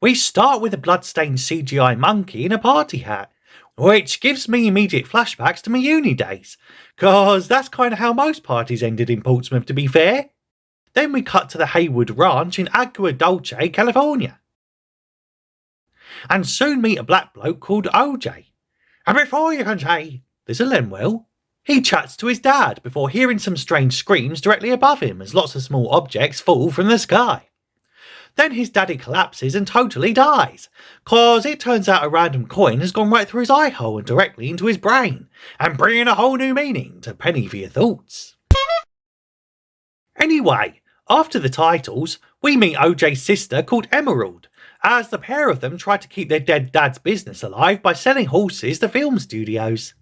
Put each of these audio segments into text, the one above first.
We start with a bloodstained CGI monkey in a party hat, which gives me immediate flashbacks to my uni days, cause that's kind of how most parties ended in Portsmouth, to be fair. Then we cut to the Haywood Ranch in Agua Dulce, California, and soon meet a black bloke called OJ. And before you can say, there's a Lenwell, he chats to his dad before hearing some strange screams directly above him as lots of small objects fall from the sky. Then his daddy collapses and totally dies, cause it turns out a random coin has gone right through his eye hole and directly into his brain, and bringing a whole new meaning to Penny for Your Thoughts. Anyway, after the titles, we meet OJ's sister called Emerald, as the pair of them try to keep their dead dad's business alive by selling horses to film studios.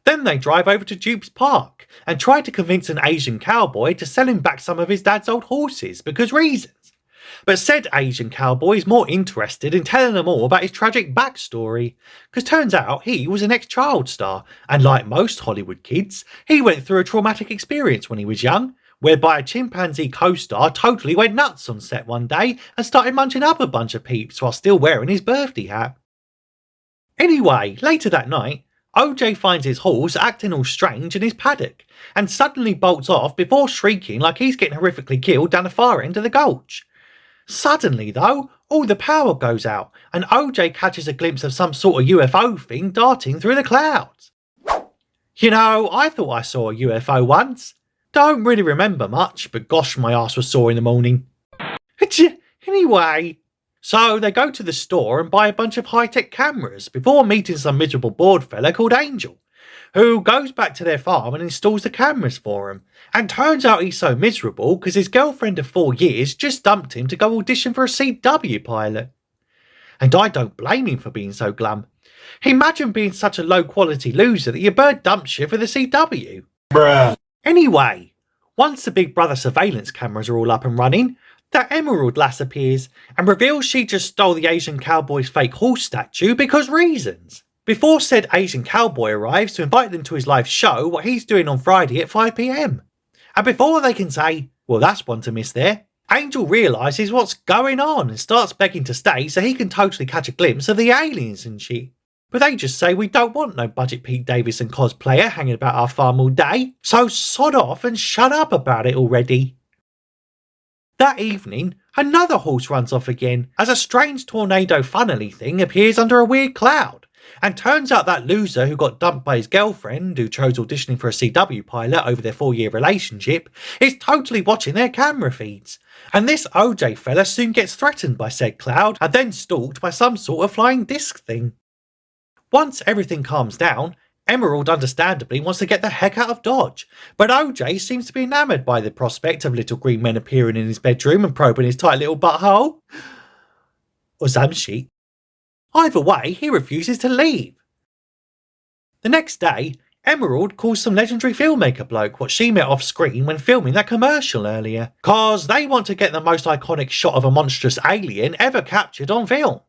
Then they drive over to Duke's Park and try to convince an Asian cowboy to sell him back some of his dad's old horses because reasons. But said Asian cowboy is more interested in telling them all about his tragic backstory, because turns out he was an ex-child star, and like most Hollywood kids, he went through a traumatic experience when he was young, whereby a chimpanzee co-star totally went nuts on set one day and started munching up a bunch of peeps while still wearing his birthday hat. Anyway, later that night, OJ finds his horse acting all strange in his paddock, and suddenly bolts off before shrieking like he's getting horrifically killed down the far end of the gulch. Suddenly though, all the power goes out, and OJ catches a glimpse of some sort of UFO thing darting through the clouds. You know, I thought I saw a UFO once. Don't really remember much, but gosh, my ass was sore in the morning. Anyway, so they go to the store and buy a bunch of high-tech cameras before meeting some miserable bored fella called Angel, who goes back to their farm and installs the cameras for him. And turns out he's so miserable because his girlfriend of 4 years just dumped him to go audition for a CW pilot. And I don't blame him for being so glum. Imagine being such a low-quality loser that your bird dumps you for the CW. Bruh. Anyway, once the Big Brother surveillance cameras are all up and running, that Emerald lass appears and reveals she just stole the Asian cowboy's fake horse statue because reasons. Before said Asian cowboy arrives to invite them to his live show, what he's doing on Friday at 5 PM. And before they can say, well, that's one to miss there, Angel realises what's going on and starts begging to stay so he can totally catch a glimpse of the aliens and shit. But they just say we don't want no budget Pete Davidson cosplayer hanging about our farm all day, so sod off and shut up about it already. That evening, another horse runs off again as a strange tornado funnily thing appears under a weird cloud. And turns out that loser who got dumped by his girlfriend, who chose auditioning for a CW pilot over their 4-year relationship, is totally watching their camera feeds. And this OJ fella soon gets threatened by said cloud and then stalked by some sort of flying disc thing. Once everything calms down, Emerald understandably wants to get the heck out of Dodge, but OJ seems to be enamoured by the prospect of little green men appearing in his bedroom and probing his tight little butthole. Or some shit. Either way, he refuses to leave. The next day, Emerald calls some legendary filmmaker bloke what she met off screen when filming that commercial earlier, cause they want to get the most iconic shot of a monstrous alien ever captured on film.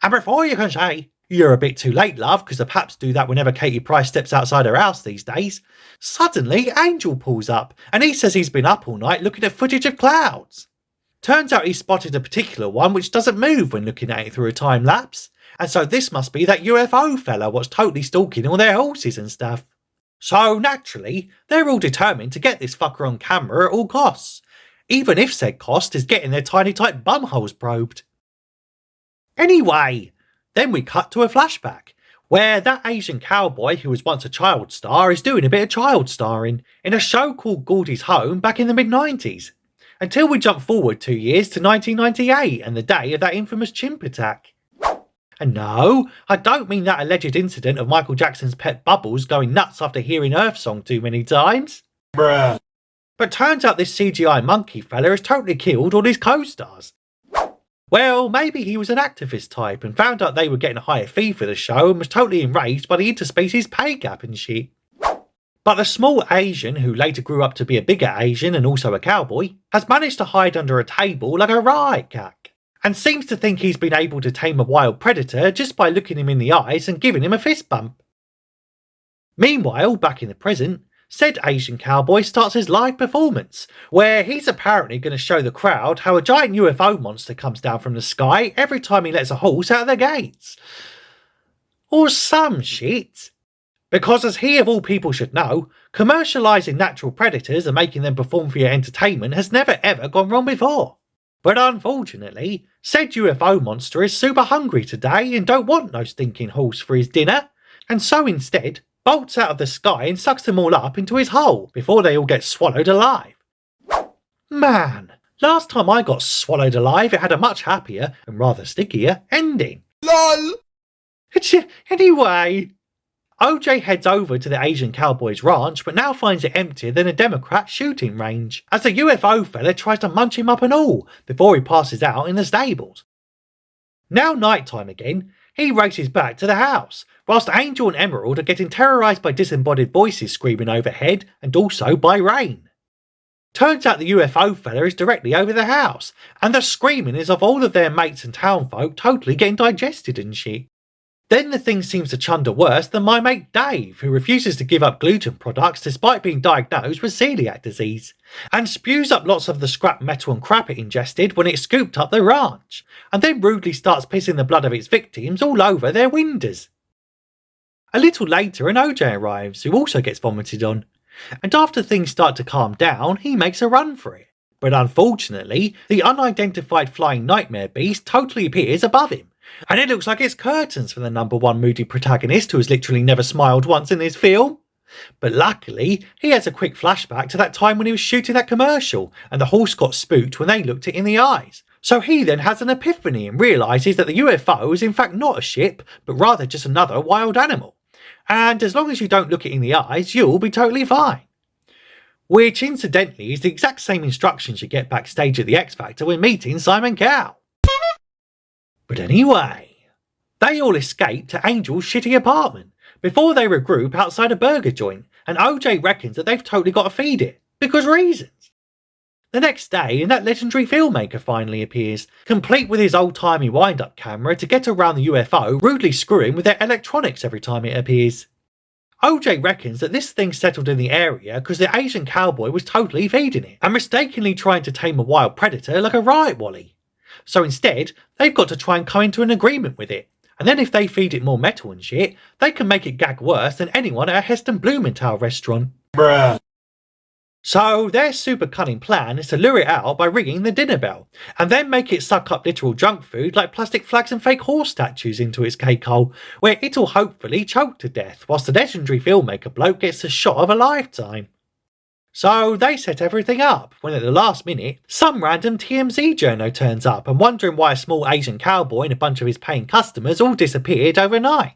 And before you can say, you're a bit too late, love, because the Paps do that whenever Katie Price steps outside her house these days, suddenly Angel pulls up and he says he's been up all night looking at footage of clouds. Turns out he spotted a particular one which doesn't move when looking at it through a time lapse, and so this must be that UFO fella what's totally stalking all their horses and stuff. So naturally, they're all determined to get this fucker on camera at all costs, even if said cost is getting their tiny tight bumholes probed. Anyway, then we cut to a flashback, where that Asian cowboy who was once a child star is doing a bit of child starring in a show called Goldie's Home back in the mid-90s. Until we jump forward 2 years to 1998 and the day of that infamous chimp attack. And no, I don't mean that alleged incident of Michael Jackson's pet Bubbles going nuts after hearing Earth Song too many times. Bruh. But turns out this CGI monkey fella has totally killed all his co-stars. Well, maybe he was an activist type and found out they were getting a higher fee for the show and was totally enraged by the interspecies pay gap and shit. But the small Asian, who later grew up to be a bigger Asian and also a cowboy, has managed to hide under a table like a riot cack, and seems to think he's been able to tame a wild predator just by looking him in the eyes and giving him a fist bump. Meanwhile, back in the present, said Asian Cowboy starts his live performance, where he's apparently going to show the crowd how a giant UFO monster comes down from the sky every time he lets a horse out of the gates. Or some shit. Because as he of all people should know, commercialising natural predators and making them perform for your entertainment has never ever gone wrong before. But unfortunately, said UFO monster is super hungry today and don't want no stinking horse for his dinner, and so instead bolts out of the sky and sucks them all up into his hole before they all get swallowed alive. Man, last time I got swallowed alive it had a much happier and rather stickier ending. LOL! Anyway, OJ heads over to the Asian Cowboy's ranch but now finds it emptier than a Democrat shooting range, as the UFO fella tries to munch him up and all before he passes out in the stables. Now nighttime again, he races back to the house, whilst Angel and Emerald are getting terrorised by disembodied voices screaming overhead and also by rain. Turns out the UFO fella is directly over the house, and the screaming is of all of their mates and townfolk totally getting digested and shit. Then the thing seems to chunder worse than my mate Dave, who refuses to give up gluten products despite being diagnosed with celiac disease, and spews up lots of the scrap metal and crap it ingested when it scooped up the ranch, and then rudely starts pissing the blood of its victims all over their windows. A little later an OJ arrives, who also gets vomited on, and after things start to calm down he makes a run for it. But unfortunately, the unidentified flying nightmare beast totally appears above him, and it looks like it's curtains for the #1 moody protagonist who has literally never smiled once in this film. But luckily, he has a quick flashback to that time when he was shooting that commercial and the horse got spooked when they looked it in the eyes. So he then has an epiphany and realises that the UFO is in fact not a ship, but rather just another wild animal. And as long as you don't look it in the eyes, you'll be totally fine. Which incidentally is the exact same instructions you get backstage at the X Factor when meeting Simon Cowell. But anyway, they all escape to Angel's shitty apartment before they regroup outside a burger joint, and OJ reckons that they've totally got to feed it, because reasons. The next day, and that legendary filmmaker finally appears, complete with his old-timey wind-up camera to get around the UFO, rudely screwing with their electronics every time it appears. OJ reckons that this thing settled in the area because the Asian Cowboy was totally feeding it, and mistakenly trying to tame a wild predator like a riot wally. So instead, they've got to try and come into an agreement with it, and then if they feed it more metal and shit, they can make it gag worse than anyone at a Heston Blumenthal restaurant. Bruh. So their super cunning plan is to lure it out by ringing the dinner bell, and then make it suck up literal junk food like plastic flags and fake horse statues into its cake hole, where it'll hopefully choke to death, whilst the legendary filmmaker bloke gets the shot of a lifetime. So they set everything up, when at the last minute, some random TMZ journo turns up and wondering why a small Asian cowboy and a bunch of his paying customers all disappeared overnight.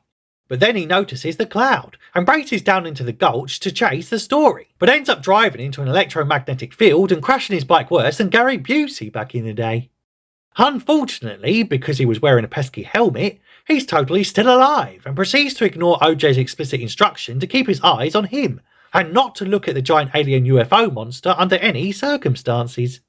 But then he notices the cloud, and races down into the gulch to chase the story, but ends up driving into an electromagnetic field and crashing his bike worse than Gary Busey back in the day. Unfortunately, because he was wearing a pesky helmet, he's totally still alive, and proceeds to ignore OJ's explicit instruction to keep his eyes on him, and not to look at the giant alien UFO monster under any circumstances.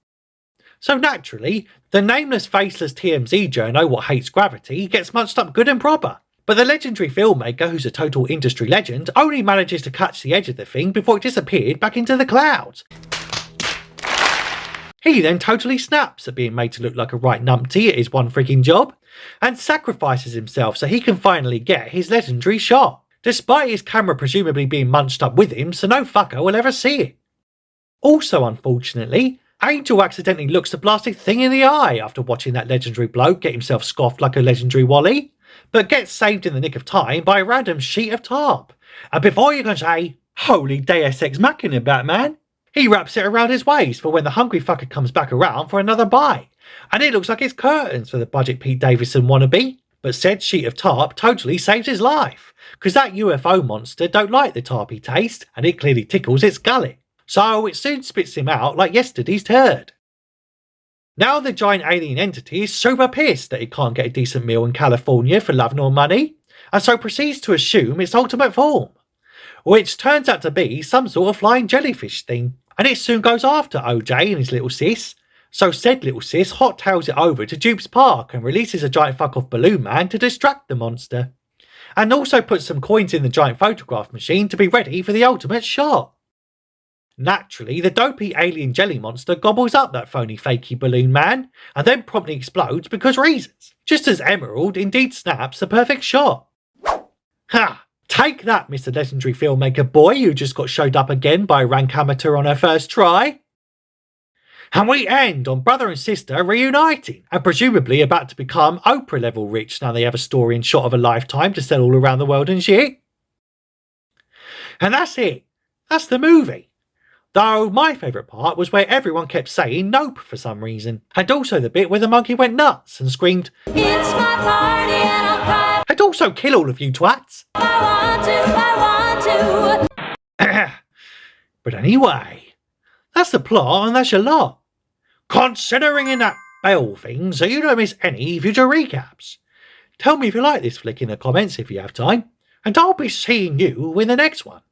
So naturally, the nameless faceless TMZ journo what hates gravity gets munched up good and proper, but the legendary filmmaker, who's a total industry legend, only manages to catch the edge of the thing before it disappeared back into the clouds. He then totally snaps at being made to look like a right numpty at his one freaking job, and sacrifices himself so he can finally get his legendary shot, despite his camera presumably being munched up with him so no fucker will ever see it. Also unfortunately, Angel accidentally looks the blasted thing in the eye after watching that legendary bloke get himself scoffed like a legendary Wally, but gets saved in the nick of time by a random sheet of tarp. And before you can say, holy Deus Ex Machina, Batman, he wraps it around his waist for when the hungry fucker comes back around for another bite. And it looks like it's curtains for the budget Pete Davidson wannabe, but said sheet of tarp totally saves his life, because that UFO monster don't like the tarpy taste, and it clearly tickles its gullet. So it soon spits him out like yesterday's turd. Now the giant alien entity is super pissed that it can't get a decent meal in California for love nor money, and so proceeds to assume its ultimate form, which turns out to be some sort of flying jellyfish thing, and it soon goes after OJ and his little sis. So said little sis hot tails it over to Dupes Park and releases a giant fuck off balloon man to distract the monster, and also puts some coins in the giant photograph machine to be ready for the ultimate shot. Naturally, the dopey alien jelly monster gobbles up that phony fakey balloon man, and then promptly explodes because reasons, just as Emerald indeed snaps the perfect shot. Ha! Take that, Mr. Legendary Filmmaker Boy, who just got showed up again by a rank amateur on her first try. And we end on brother and sister reuniting, and presumably about to become Oprah level rich now they have a story and shot of a lifetime to sell all around the world and shit. And that's it. That's the movie. Though my favourite part was where everyone kept saying nope for some reason, and also the bit where the monkey went nuts and screamed, "It's my party and I'll cry. And also kill all of you twats. I want to. But anyway, that's the plot and that's your lot. Considering in that bell thing so you don't miss any future recaps. Tell me if you like this flick in the comments if you have time, and I'll be seeing you in the next one.